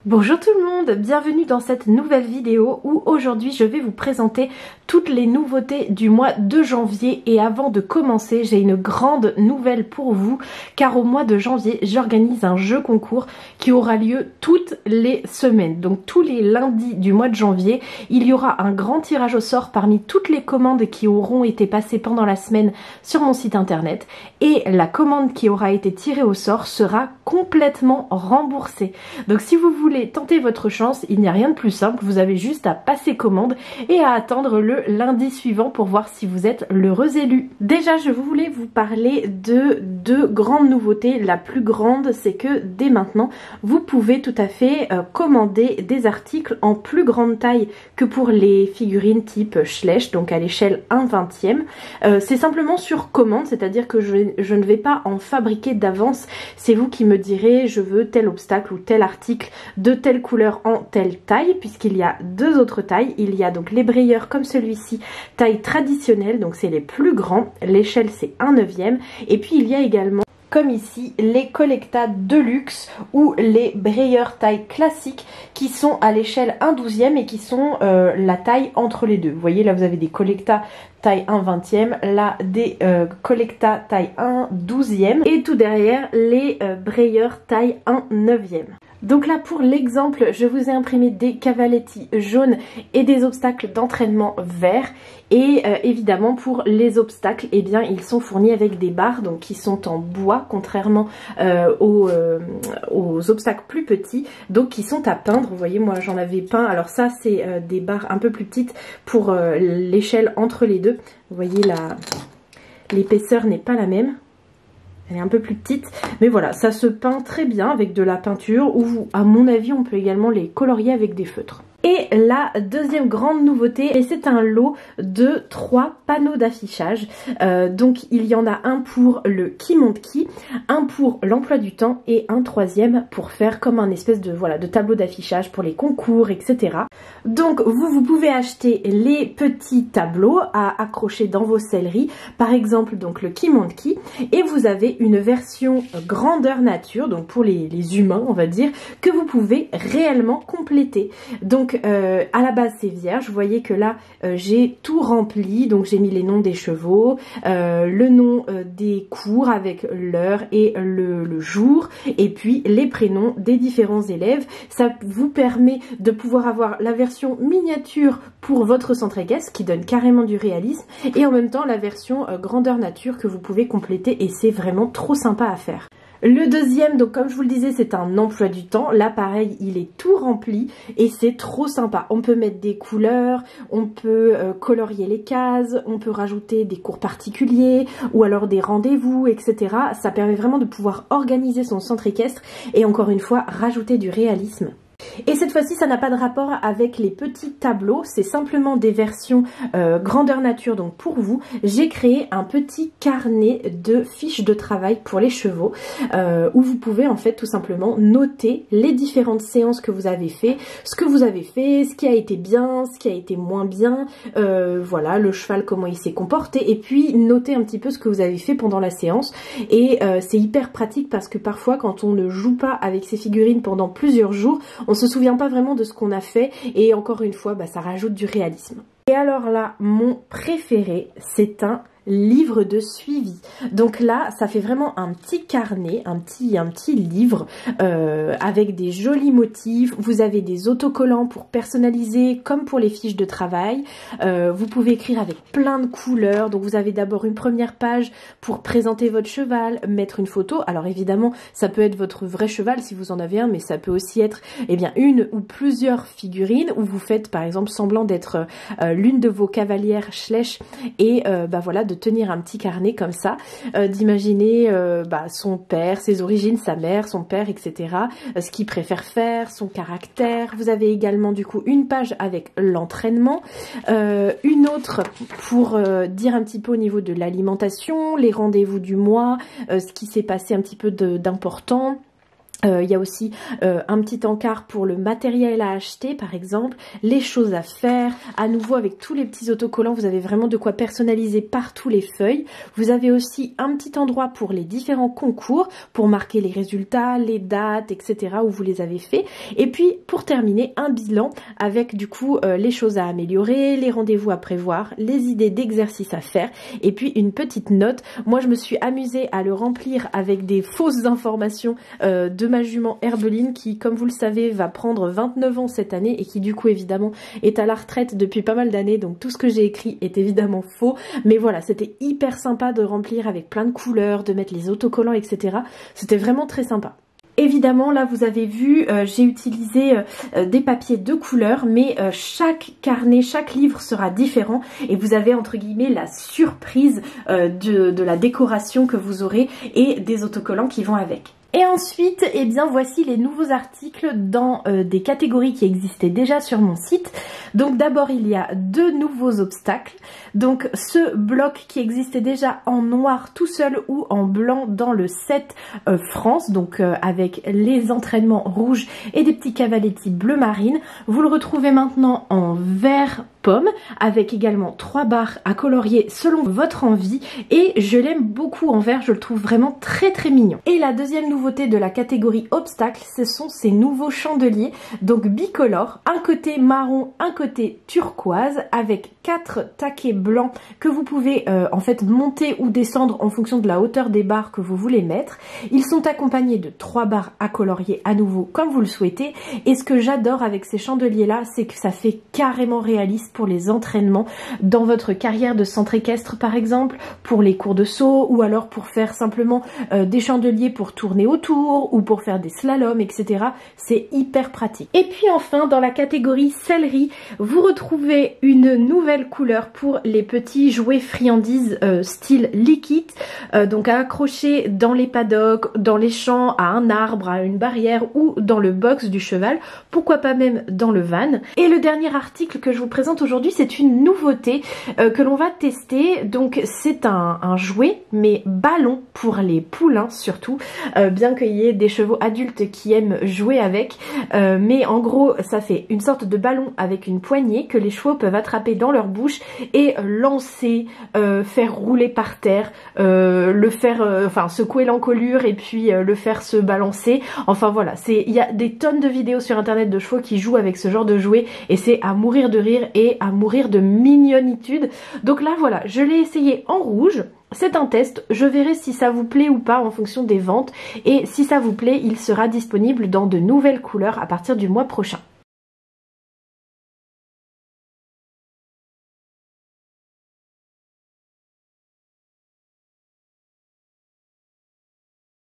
Bonjour tout le monde, bienvenue dans cette nouvelle vidéo où aujourd'hui je vais vous présenter toutes les nouveautés du mois de janvier. Et avant de commencer, j'ai une grande nouvelle pour vous car au mois de janvier j'organise un jeu concours qui aura lieu toutes les semaines. Donc tous les lundis du mois de janvier, il y aura un grand tirage au sort parmi toutes les commandes qui auront été passées pendant la semaine sur mon site internet, et la commande qui aura été tirée au sort sera complètement remboursée. Donc si vous voulez tenter votre chance, il n'y a rien de plus simple, vous avez juste à passer commande et à attendre le lundi suivant pour voir si vous êtes l'heureux élu. Déjà, je voulais vous parler de deux grandes nouveautés. La plus grande, c'est que dès maintenant, vous pouvez tout à fait commander des articles en plus grande taille que pour les figurines type Schleich, donc à l'échelle 1/20e. C'est simplement sur commande, c'est-à-dire que je ne vais pas en fabriquer d'avance. C'est vous qui me direz, je veux tel obstacle ou tel article de telle couleur en telle taille, puisqu'il y a deux autres tailles. Il y a donc les brayeurs comme celui-ci, taille traditionnelle, donc c'est les plus grands, l'échelle c'est 1/9e, et puis il y a également comme ici les Collecta Deluxe ou les brayeurs taille classique qui sont à l'échelle 1/12e et qui sont la taille entre les deux. Vous voyez, là vous avez des Collecta taille 1/20e, là des Collecta taille 1/12e et tout derrière les brayeurs taille 1/9e. Donc là pour l'exemple, je vous ai imprimé des cavaletti jaunes et des obstacles d'entraînement verts. Et évidemment pour les obstacles, eh bien ils sont fournis avec des barres donc qui sont en bois, contrairement aux obstacles plus petits, donc qui sont à peindre. Vous voyez, moi j'en avais peint, alors ça c'est des barres un peu plus petites pour l'échelle entre les deux. Vous voyez, l'épaisseur n'est pas la même. Elle est un peu plus petite, mais voilà, ça se peint très bien avec de la peinture, ou à mon avis on peut également les colorier avec des feutres. Et la deuxième grande nouveauté, c'est un lot de 3 panneaux d'affichage. Donc il y en a un pour le qui monte qui, un pour l'emploi du temps et un troisième pour faire comme un espèce de, voilà, de tableau d'affichage pour les concours, etc. Donc vous pouvez acheter les petits tableaux à accrocher dans vos selleries, par exemple donc le qui monte qui, et vous avez une version grandeur nature, donc pour les humains on va dire, que vous pouvez réellement compléter. Donc à la base c'est vierge, vous voyez que là j'ai tout rempli, donc j'ai mis les noms des chevaux, le nom des cours avec l'heure et le jour, et puis les prénoms des différents élèves. Ça vous permet de pouvoir avoir la version miniature pour votre centre équestre qui donne carrément du réalisme, et en même temps la version grandeur nature que vous pouvez compléter, et c'est vraiment trop sympa à faire. Le deuxième, donc comme je vous le disais, c'est un emploi du temps. Là pareil, il est tout rempli et c'est trop sympa. On peut mettre des couleurs, on peut colorier les cases, on peut rajouter des cours particuliers ou alors des rendez-vous, etc. Ça permet vraiment de pouvoir organiser son centre équestre et encore une fois rajouter du réalisme. Et cette fois-ci, ça n'a pas de rapport avec les petits tableaux, c'est simplement des versions grandeur nature. Donc pour vous, j'ai créé un petit carnet de fiches de travail pour les chevaux où vous pouvez en fait tout simplement noter les différentes séances que vous avez fait, ce que vous avez fait, ce qui a été bien, ce qui a été moins bien, voilà, le cheval comment il s'est comporté, et puis noter un petit peu ce que vous avez fait pendant la séance. Et c'est hyper pratique parce que parfois quand on ne joue pas avec ces figurines pendant plusieurs jours, on se souvient pas vraiment de ce qu'on a fait, et encore une fois ça rajoute du réalisme. Et alors là, mon préféré, c'est un livre de suivi. Donc là, ça fait vraiment un petit carnet, un petit livre avec des jolis motifs. Vous avez des autocollants pour personnaliser comme pour les fiches de travail. Vous pouvez écrire avec plein de couleurs. Donc vous avez d'abord une première page pour présenter votre cheval, mettre une photo. Alors évidemment, ça peut être votre vrai cheval si vous en avez un, mais ça peut aussi être une ou plusieurs figurines où vous faites par exemple semblant d'être l'une de vos cavalières Schleich, et voilà, de tenir un petit carnet comme ça, d'imaginer son père, ses origines, sa mère, son père, etc. Ce qu'il préfère faire, son caractère. Vous avez également du coup une page avec l'entraînement, une autre pour dire un petit peu au niveau de l'alimentation, les rendez-vous du mois, ce qui s'est passé un petit peu d'important. Il y a aussi un petit encart pour le matériel à acheter par exemple, les choses à faire, à nouveau avec tous les petits autocollants, vous avez vraiment de quoi personnaliser partout les feuilles. Vous avez aussi un petit endroit pour les différents concours, pour marquer les résultats, les dates, etc. où vous les avez fait. Et puis pour terminer, un bilan avec du coup les choses à améliorer, les rendez-vous à prévoir, les idées d'exercices à faire et puis une petite note. Moi je me suis amusée à le remplir avec des fausses informations de ma jument Herbeline qui, comme vous le savez, va prendre 29 ans cette année et qui du coup évidemment est à la retraite depuis pas mal d'années, donc tout ce que j'ai écrit est évidemment faux, mais voilà, c'était hyper sympa de remplir avec plein de couleurs, de mettre les autocollants, etc. C'était vraiment très sympa. Évidemment, là vous avez vu, j'ai utilisé des papiers de couleur, mais chaque carnet, chaque livre sera différent et vous avez entre guillemets la surprise de la décoration que vous aurez et des autocollants qui vont avec. Et ensuite, eh bien voici les nouveaux articles dans des catégories qui existaient déjà sur mon site. Donc d'abord il y a 2 nouveaux obstacles. Donc ce bloc qui existait déjà en noir tout seul ou en blanc dans le set France, donc avec les entraînements rouges et des petits cavaletti bleu marine. Vous le retrouvez maintenant en vert pomme avec également 3 barres à colorier selon votre envie et je l'aime beaucoup en vert, je le trouve vraiment très très mignon. Et la deuxième nouveauté de la catégorie obstacle, ce sont ces nouveaux chandeliers, donc bicolores, un côté marron, un côté turquoise avec 4 taquets blancs que vous pouvez en fait monter ou descendre en fonction de la hauteur des barres que vous voulez mettre. Ils sont accompagnés de 3 barres à colorier à nouveau comme vous le souhaitez et ce que j'adore avec ces chandeliers là, c'est que ça fait carrément réaliste pour les entraînements dans votre carrière de centre équestre par exemple, pour les cours de saut ou alors pour faire simplement des chandeliers pour tourner autour ou pour faire des slaloms, etc. C'est hyper pratique. Et puis enfin dans la catégorie sellerie, vous retrouvez une nouvelle couleur pour les petits jouets friandises style liquide, donc à accrocher dans les paddocks, dans les champs, à un arbre, à une barrière ou dans le box du cheval, pourquoi pas même dans le van. Et le dernier article que je vous présente aujourd'hui, c'est une nouveauté que l'on va tester. Donc c'est un jouet mais ballon pour les poulains surtout, bien qu'il y ait des chevaux adultes qui aiment jouer avec, mais en gros ça fait une sorte de ballon avec une poignée que les chevaux peuvent attraper dans leur bouche et lancer, faire rouler par terre, le faire enfin secouer l'encolure et puis le faire se balancer. Enfin voilà, il y a des tonnes de vidéos sur internet de chevaux qui jouent avec ce genre de jouet et c'est à mourir de rire et à mourir de mignonitude. Donc là voilà, je l'ai essayé en rouge. C'est un test, je verrai si ça vous plaît ou pas en fonction des ventes et si ça vous plaît, il sera disponible dans de nouvelles couleurs à partir du mois prochain.